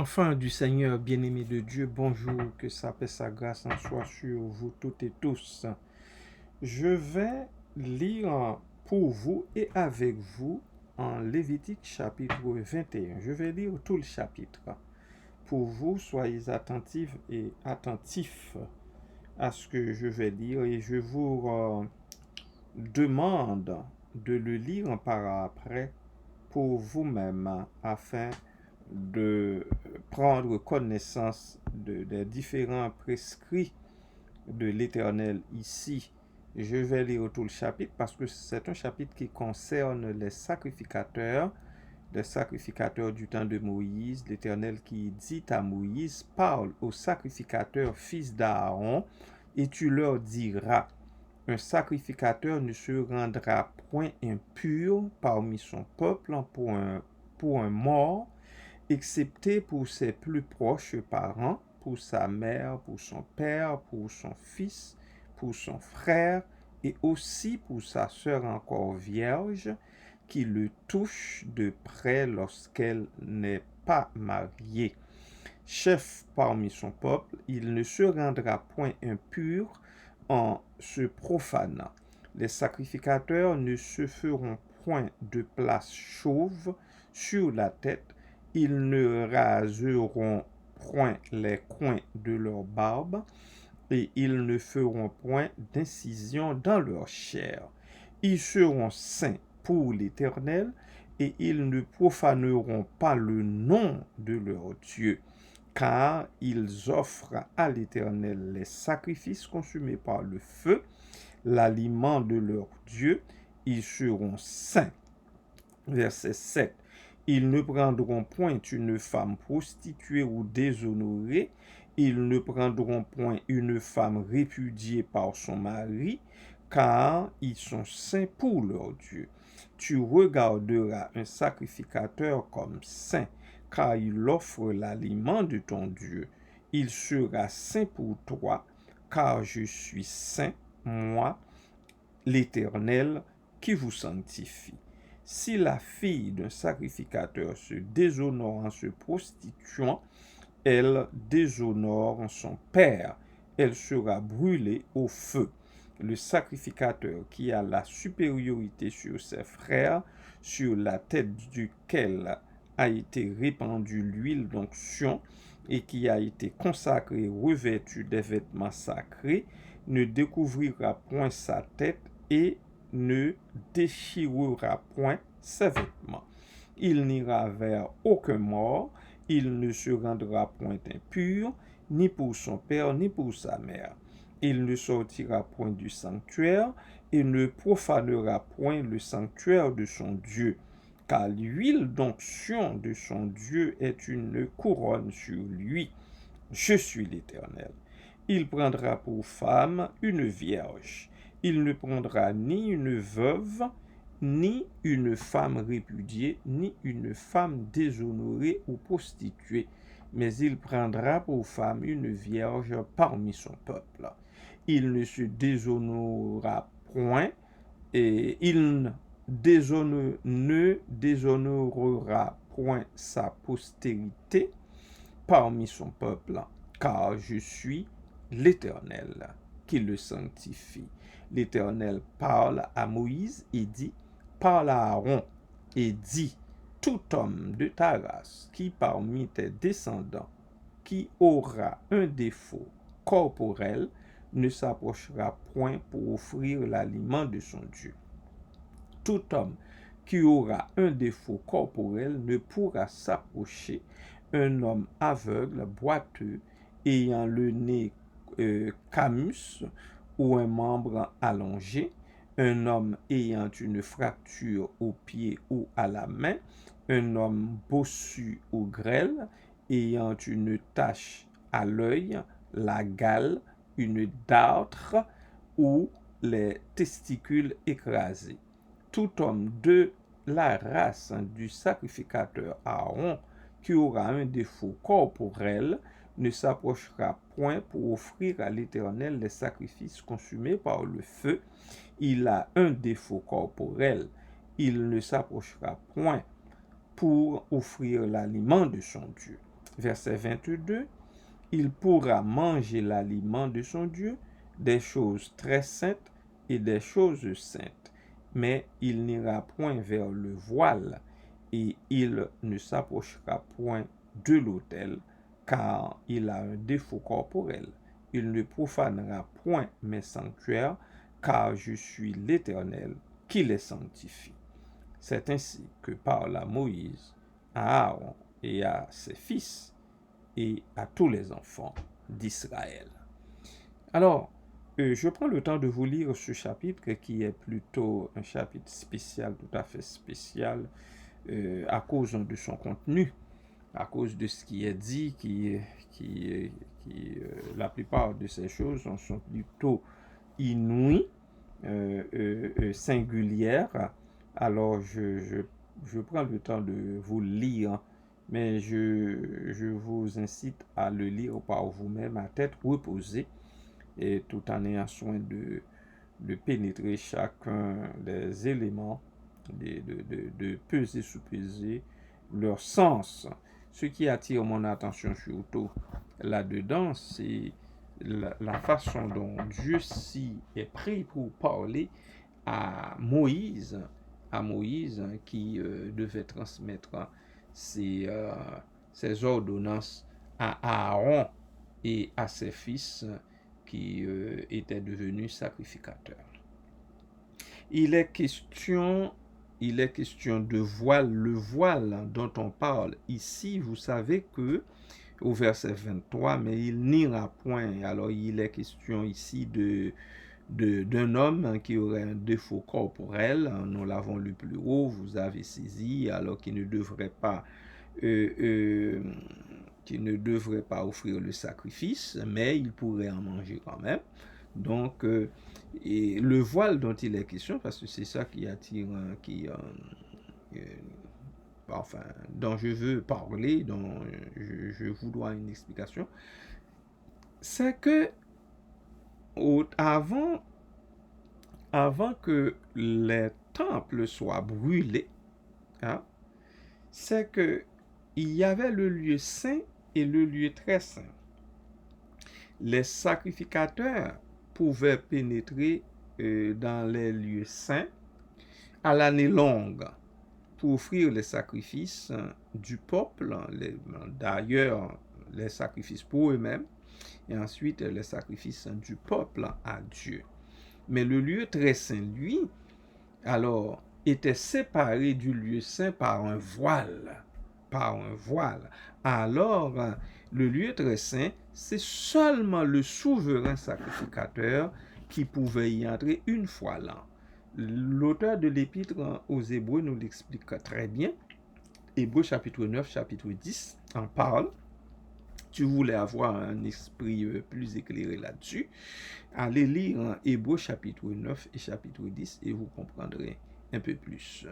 Enfants du Seigneur, bien-aimés de Dieu, bonjour, que sa paix, sa grâce en soit sur vous toutes et tous. Je vais lire pour vous et avec vous en Lévitique chapitre 21. Je vais lire tout le chapitre. Pour vous, soyez attentifs et attentifs à ce que je vais lire et je vous demande de le lire par après pour vous-même afin de prendre connaissance des différents prescrits de l'Éternel ici. Je vais lire tout le chapitre parce que c'est un chapitre qui concerne les sacrificateurs du temps de Moïse. L'Éternel qui dit à Moïse, parle aux sacrificateurs fils d'Aaron et tu leur diras, un sacrificateur ne se rendra point impur parmi son peuple pour un mort, excepté pour ses plus proches parents, pour sa mère, pour son père, pour son fils, pour son frère, et aussi pour sa sœur encore vierge, qui le touche de près lorsqu'elle n'est pas mariée. Chef parmi son peuple, il ne se rendra point impur en se profanant. Les sacrificateurs ne se feront point de place chauve sur la tête, ils ne raseront point les coins de leur barbe, et ils ne feront point d'incision dans leur chair. Ils seront saints pour l'Éternel, et ils ne profaneront pas le nom de leur Dieu, car ils offrent à l'Éternel les sacrifices consumés par le feu, l'aliment de leur Dieu, ils seront saints. Verset 7. Ils ne prendront point une femme prostituée ou déshonorée, ils ne prendront point une femme répudiée par son mari, car ils sont saints pour leur Dieu. Tu regarderas un sacrificateur comme saint, car il offre l'aliment de ton Dieu. Il sera saint pour toi, car je suis saint, moi, l'Éternel, qui vous sanctifie. Si la fille d'un sacrificateur se déshonore en se prostituant, elle déshonore son père. Elle sera brûlée au feu. Le sacrificateur qui a la supériorité sur ses frères, sur la tête duquel a été répandue l'huile d'onction et qui a été consacré, revêtu des vêtements sacrés, ne découvrira point sa tête et ne déchirera point ses vêtements. Il n'ira vers aucun mort, il ne se rendra point impur, ni pour son père, ni pour sa mère. Il ne sortira point du sanctuaire, et ne profanera point le sanctuaire de son Dieu, car l'huile d'onction de son Dieu est une couronne sur lui. Je suis l'Éternel. Il prendra pour femme une vierge. Il ne prendra ni une veuve, ni une femme répudiée, ni une femme déshonorée ou prostituée, mais il prendra pour femme une vierge parmi son peuple. Il ne se déshonorera point, et il ne déshonorera point sa postérité parmi son peuple, car je suis l'Éternel qui le sanctifie. L'Éternel parle à Moïse et dit, parle à Aaron et dit, tout homme de ta race qui parmi tes descendants qui aura un défaut corporel ne s'approchera point pour offrir l'aliment de son Dieu. Tout homme qui aura un défaut corporel ne pourra s'approcher. Un homme aveugle, boiteux, ayant le nez camus ou un membre allongé, un homme ayant une fracture au pied ou à la main, un homme bossu ou grêle, ayant une tache à l'œil, la gale, une dartre ou les testicules écrasés. Tout homme de la race du sacrificateur Aaron qui aura un défaut corporel ne s'approchera point pour offrir à l'Éternel les sacrifices consumés par le feu. Il a un défaut corporel. Il ne s'approchera point pour offrir l'aliment de son Dieu. Verset 22, il pourra manger l'aliment de son Dieu, des choses très saintes et des choses saintes, mais il n'ira point vers le voile et il ne s'approchera point de l'autel, car il a un défaut corporel. Il ne profanera point mes sanctuaires, car je suis l'Éternel qui les sanctifie. C'est ainsi que parla Moïse à Aaron et à ses fils et à tous les enfants d'Israël. Alors, je prends le temps de vous lire ce chapitre qui est plutôt un chapitre spécial, tout à fait spécial, à cause de son contenu, à cause de ce qui est dit, la plupart de ces choses sont plutôt inouïes, singulières. Alors, je prends le temps de vous lire, mais je vous incite à le lire par vous-même à tête reposée, et tout en ayant soin de pénétrer chacun des éléments, de peser, sous-peser leur sens. Ce qui attire mon attention surtout là-dedans, c'est la façon dont Dieu s'y est pris pour parler à Moïse qui devait transmettre ses ordonnances à Aaron et à ses fils qui étaient devenus sacrificateurs. Il est question de voile. Le voile dont on parle ici, vous savez que au verset 23, mais il n'ira point. Alors il est question ici d'un homme qui aurait un défaut corporel. Nous l'avons lu plus haut, vous avez saisi, alors qu'il ne devrait pas offrir le sacrifice, mais il pourrait en manger quand même. Donc, et le voile dont il est question, parce que c'est ça qui attire, dont je veux parler, dont je vous dois une explication, c'est que avant que les temples soient brûlés, hein, c'est que il y avait le lieu saint et le lieu très saint. Les sacrificateurs pouvaient pénétrer dans les lieux saints à l'année longue pour offrir les sacrifices du peuple, d'ailleurs les sacrifices pour eux-mêmes, et ensuite les sacrifices du peuple à Dieu. Mais le lieu très saint, lui, alors, était séparé du lieu saint par un voile. Alors, le lieu très saint, c'est seulement le souverain sacrificateur qui pouvait y entrer une fois l'an. L'auteur de l'épître aux Hébreux nous l'explique très bien. Hébreux chapitre 9, chapitre 10 en parle. Tu voulais avoir un esprit plus éclairé là-dessus, allez lire Hébreux chapitre 9 et chapitre 10 et vous comprendrez un peu plus.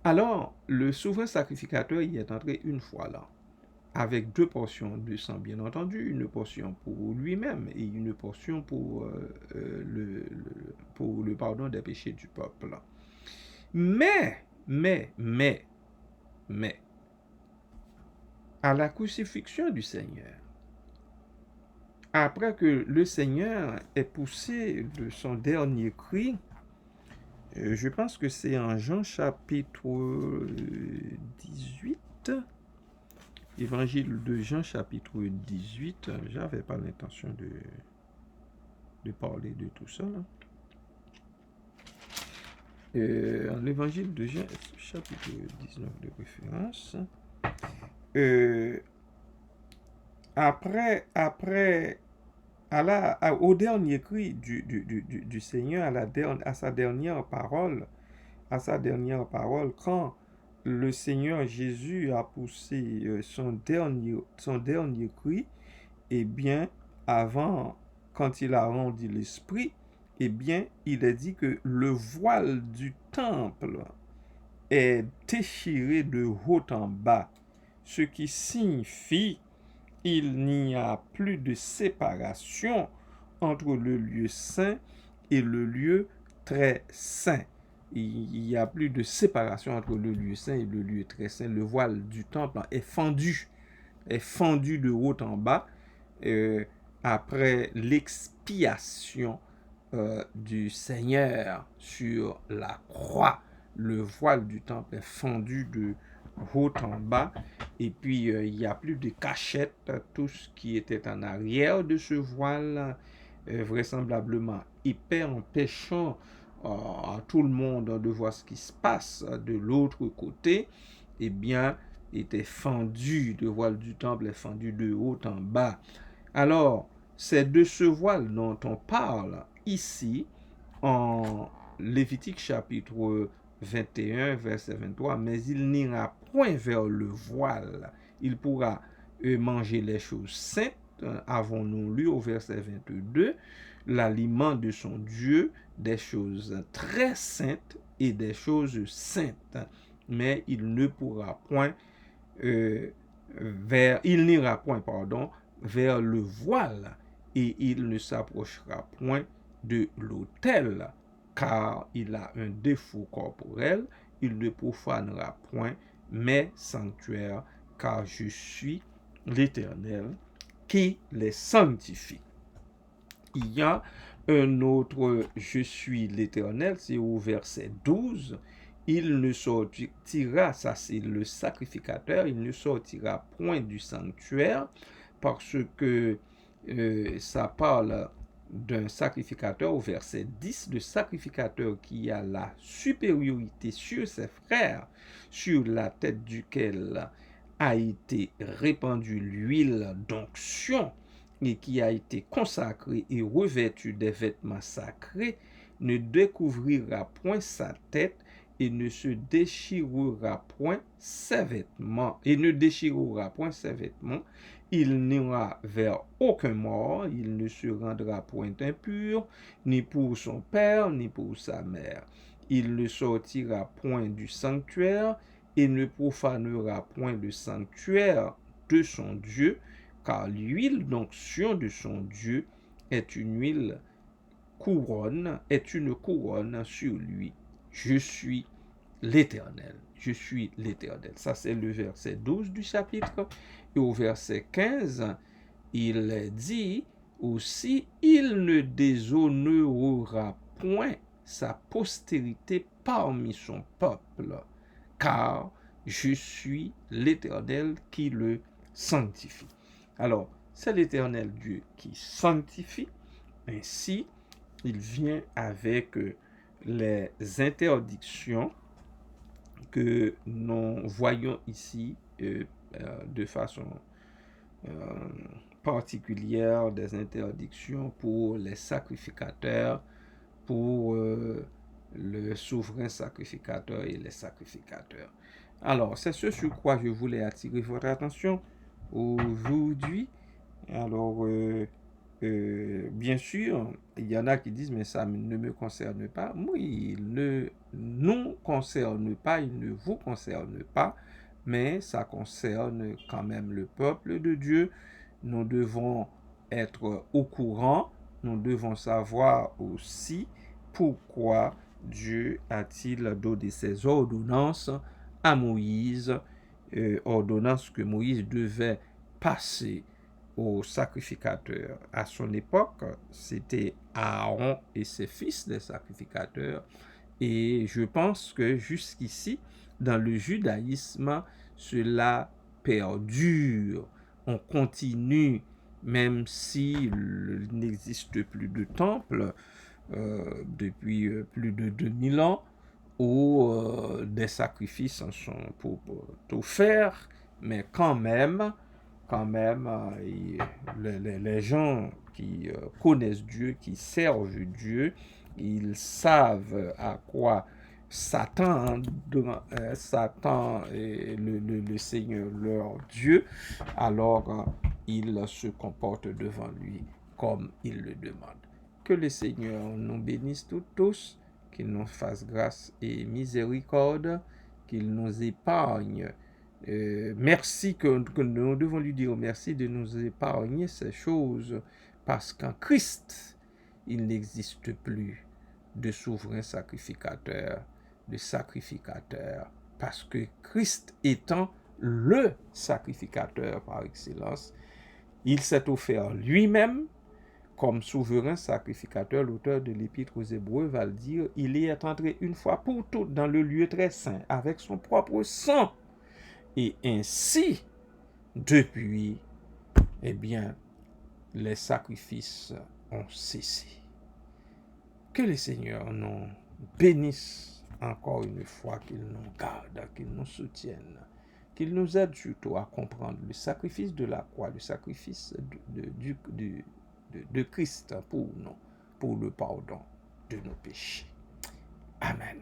Alors, le souverain sacrificateur y est entré une fois là, avec 2 portions de sang, bien entendu, une portion pour lui-même et une portion pour le pardon des péchés du peuple. Mais, à la crucifixion du Seigneur, après que le Seigneur ait poussé de son dernier cri, je pense que c'est en Jean chapitre 18, évangile de Jean chapitre 18, j'avais pas l'intention de parler de tout ça là. L'évangile de Jean, chapitre 19 de référence, au dernier cri du Seigneur, à sa dernière parole, quand le Seigneur Jésus a poussé son dernier cri, eh bien, quand il a rendu l'esprit, eh bien, il est dit que le voile du temple est déchiré de haut en bas, ce qui signifie il n'y a plus de séparation entre le lieu saint et le lieu très saint. Il n'y a plus de séparation entre le lieu saint et le lieu très saint. Le voile du temple est fendu. est fendu de haut en bas après l'expiation du Seigneur sur la croix. Le voile du temple est fendu de haut en bas, et puis il n'y a plus de cachette. Tout ce qui était en arrière de ce voile, vraisemblablement épais, empêchant à tout le monde de voir ce qui se passe de l'autre côté, eh bien, était fendu. Le voile du temple est fendu de haut en bas. Alors, c'est de ce voile dont on parle ici en Lévitique chapitre 21, verset 23. Mais il n'ira point vers le voile. Il pourra manger les choses saintes. Avons-nous lu au verset 22, l'aliment de son Dieu, des choses très saintes et des choses saintes. Mais il ne pourra point il n'ira point, vers le voile, et il ne s'approchera point de l'autel, car il a un défaut corporel. Il ne profanera point mes sanctuaires, car je suis l'Éternel qui les sanctifie. Il y a un autre je suis l'Éternel, c'est au verset 12. Il ne sortira, ça c'est le sacrificateur, il ne sortira point du sanctuaire, parce que ça parle d'un sacrificateur au verset 10, de sacrificateur qui a la supériorité sur ses frères, sur la tête duquel a été répandue l'huile d'onction, et qui a été consacré et revêtu des vêtements sacrés, ne découvrira point sa tête et ne se déchirera point ses vêtements, Il n'ira vers aucun mort, il ne se rendra point impur, ni pour son père, ni pour sa mère. Il ne sortira point du sanctuaire et ne profanera point le sanctuaire de son Dieu, car l'huile d'onction de son Dieu est une couronne sur lui. Je suis l'Éternel. Je suis l'Éternel. Ça, c'est le verset 12 du chapitre. Et au verset 15, il dit aussi, il ne déshonorera point sa postérité parmi son peuple, car je suis l'Éternel qui le sanctifie. Alors, c'est l'Éternel Dieu qui sanctifie. Ainsi, il vient avec les interdictions que nous voyons ici de façon particulière, des interdictions pour les sacrificateurs, pour le souverain sacrificateur et les sacrificateurs. Alors, c'est ce sur quoi je voulais attirer votre attention aujourd'hui. Alors, bien sûr, il y en a qui disent, mais ça ne me concerne pas. Oui, il ne nous concerne pas, il ne vous concerne pas, mais ça concerne quand même le peuple de Dieu. Nous devons être au courant, nous devons savoir aussi pourquoi Dieu a-t-il donné ces ordonnances à Moïse, ordonnances que Moïse devait passer aux sacrificateurs. À son époque, c'était Aaron et ses fils des sacrificateurs. Et je pense que jusqu'ici, dans le judaïsme, cela perdure. On continue, même s'il n'existe plus de temple depuis plus de 2000 ans, où des sacrifices en sont pour offerts, mais quand même, les gens qui connaissent Dieu, qui servent Dieu, ils savent à quoi s'attend le Seigneur leur Dieu, alors ils se comportent devant lui comme il le demande. Que le Seigneur nous bénisse tous, qu'il nous fasse grâce et miséricorde, qu'il nous épargne. Merci que nous devons lui dire merci de nous épargner ces choses, parce qu'en Christ, il n'existe plus de souverain sacrificateur, parce que Christ étant le sacrificateur par excellence. Il s'est offert lui-même comme souverain sacrificateur. L'auteur de l'Épître aux Hébreux va le dire, il y est entré une fois pour toutes dans le lieu très saint avec son propre sang. Et ainsi, depuis, eh bien, les sacrifices ont cessé. Que le Seigneur nous bénisse encore une fois, qu'il nous garde, qu'il nous soutienne, qu'il nous aide surtout à comprendre le sacrifice de la croix, le sacrifice de Christ pour nous, pour le pardon de nos péchés. Amen.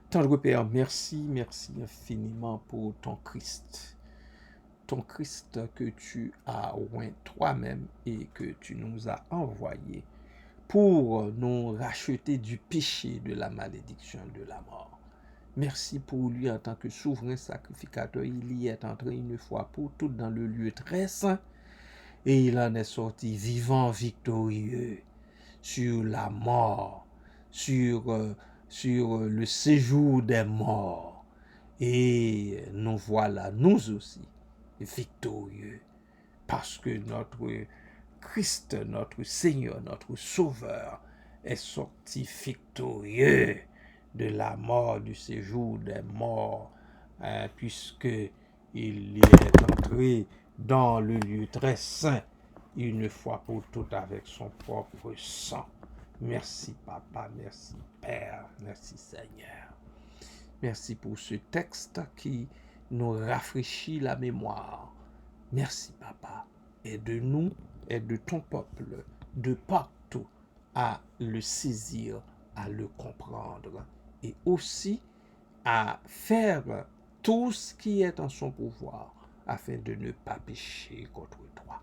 Tendre Père, merci infiniment pour ton Christ que tu as oint toi-même et que tu nous as envoyé pour nous racheter du péché, de la malédiction, de la mort. Merci pour lui en tant que souverain sacrificateur. Il y est entré une fois pour toutes dans le lieu très saint et il en est sorti vivant, victorieux sur la mort, sur le séjour des morts. Et nous voilà, nous aussi, victorieux, parce que notre Christ, notre Seigneur, notre Sauveur, est sorti victorieux de la mort, du séjour des morts, puisque il est entré dans le lieu très saint, une fois pour toutes avec son propre sang. Merci Papa, merci Père, merci Seigneur. Merci pour ce texte qui nous rafraîchit la mémoire. Merci Papa. Aide-nous, aide ton peuple de partout à le saisir, à le comprendre et aussi à faire tout ce qui est en son pouvoir afin de ne pas pécher contre toi.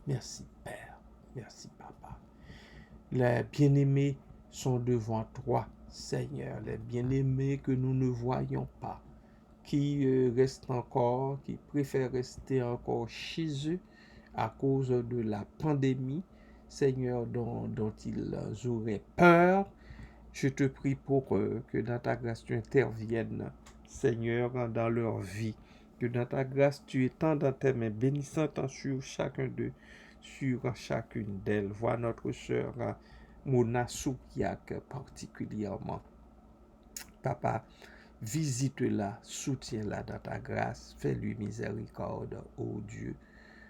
Merci Père, merci Papa. Les bien-aimés sont devant toi, Seigneur, les bien-aimés que nous ne voyons pas, qui restent encore, qui préfèrent rester encore chez eux à cause de la pandémie, Seigneur, dont ils auraient peur. Je te prie pour que dans ta grâce tu interviennes, Seigneur, dans leur vie. Que dans ta grâce tu étendes tes mains bénissantes sur chacun d'eux, sur chacune d'elles. Vois notre sœur Mona Soukiak particulièrement. Papa, visite-la, soutiens-la dans ta grâce. Fais-lui miséricorde, ô Dieu.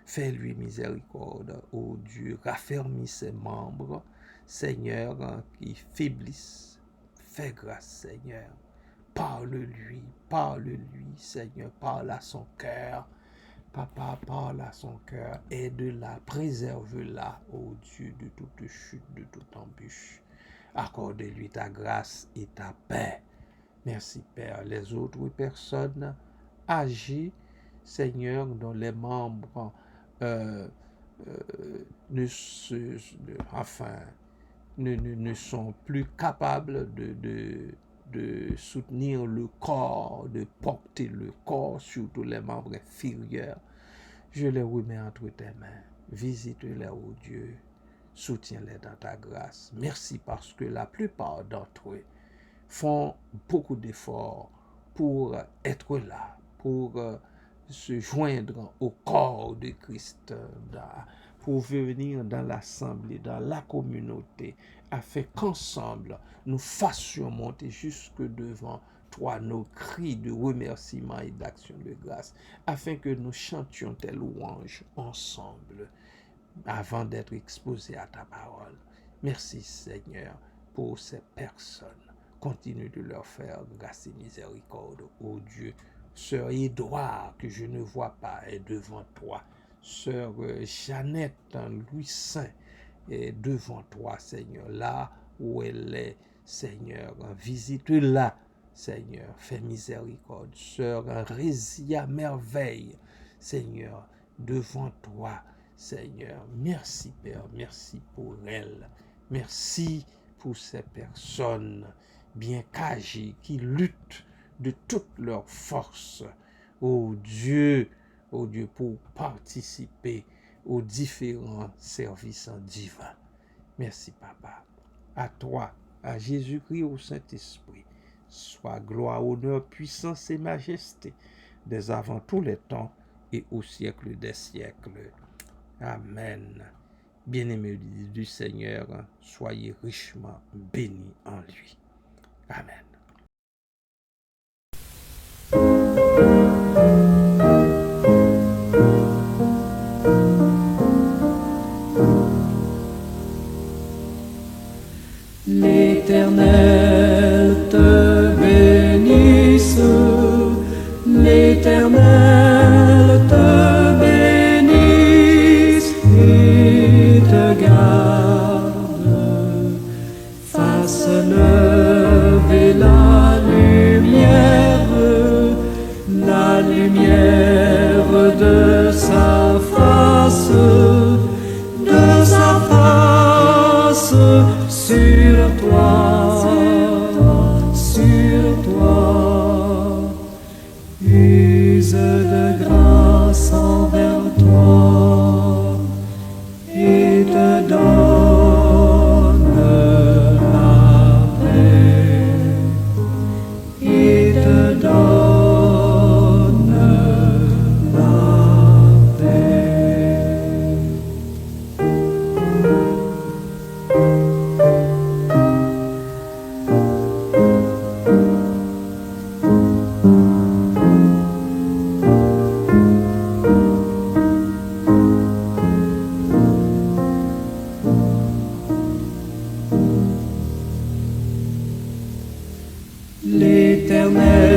Fais-lui miséricorde, ô Dieu. Raffermis ses membres, Seigneur, qui faiblissent. Fais grâce, Seigneur. Parle-lui, Seigneur. Parle à son cœur. Papa, parle à son cœur. Aide-la, préserve-la, ô Dieu, de toute chute, de toute embûche. Accorde-lui ta grâce et ta paix. Merci, Père. Les autres personnes âgées, Seigneur, dont les membres ne sont plus capables de soutenir le corps, de porter le corps, surtout les membres inférieurs. Je les remets entre tes mains. Visite-les, ô Dieu. Soutiens-les dans ta grâce. Merci parce que la plupart d'entre eux font beaucoup d'efforts pour être là, pour se joindre au corps de Christ, pour venir dans l'assemblée, dans la communauté, afin qu'ensemble nous fassions monter jusque devant toi nos cris de remerciement et d'action de grâce, afin que nous chantions tes louanges ensemble avant d'être exposés à ta parole. Merci Seigneur pour ces personnes. Continue de leur faire grâce et miséricorde, ô Dieu. Sœur Édouard, que je ne vois pas, est devant toi. Sœur Jeannette Louis Saint est devant toi, Seigneur. Là où elle est, Seigneur, visite-la, Seigneur. Fais miséricorde. Sœur Résia Merveille, Seigneur, devant toi, Seigneur. Merci, Père. Merci pour elle. Merci pour ces personnes bien qu'agis, qui luttent de toute leur force, ô Dieu, pour participer aux différents services divins. Merci, Papa. À toi, à Jésus-Christ, au Saint-Esprit, soit gloire, honneur, puissance et majesté, dès avant tous les temps et au siècle des siècles. Amen. Bien-aimés du Seigneur, soyez richement bénis en lui. Amen. L'Éternel te bénisse, l'Éternel te bénisse et te garde, fasse lever la lumière de sa face sur toi, use de grâce envers toi et te donne la paix, et te donne la paix. L'Éternel